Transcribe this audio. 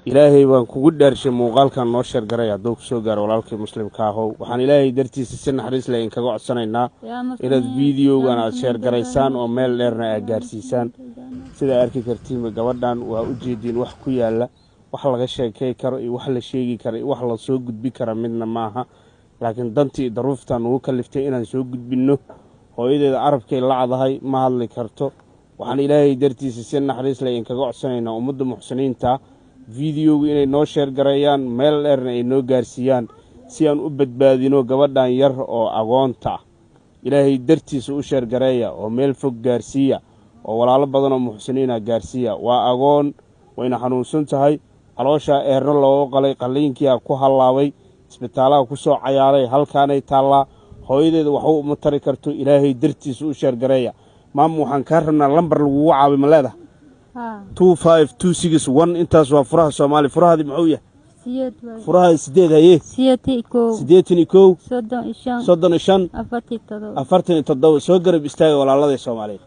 إلهي وان كوغد دارشي موقال كان نوشر غرايا دوك سو غار ولالكي مسلم كاهو waxaan ilaahay dartiisa si naxariis leh in kaga codsanaynaa inaad video-gan aad share garaysaan oo meel dheerna aad gaarsiisaan sida arki kartiin gabadhan waa u jeedin wax ku yaala wax laga sheekay karo iyo wax la sheegi karo iyo wax la soo gudbi karo midna maaha laakiin dantii daruuftan uu kaliftay inaan soo gudbino hooyadeeda arabkay lacadahay ma hadli karto waxaan ilaahay dartiisa si naxariis leh in kaga codsanaynaa ummadda muxsiniinta video inay noo share gareeyaan meel dheerna ay noo gaarsiiyaan si aan u badbaadino gabadhan yar oo agoonta ilaahay dartiisa u share gareeya oo meel fog gaarsiiya oo walaalo badan oo muxsiniina gaarsiiya waa agoon wayna xanuunsan tahay caloosha eerna loo qalay qaliinkii ku halaabay isbitaalaha ku soo cayaaray halkaanay taala hooyadeeda wax uu ma tari karto ilaahay dartiisa u share gareeya maam waxaan ka rabnaa lambar lagu caawi ma leedahay 25261 intaas waa furaha Soomaali furahadi muxuu yahay furaha 8 haye 81 35 soo garab istaaga walaalada Soomaaliyeed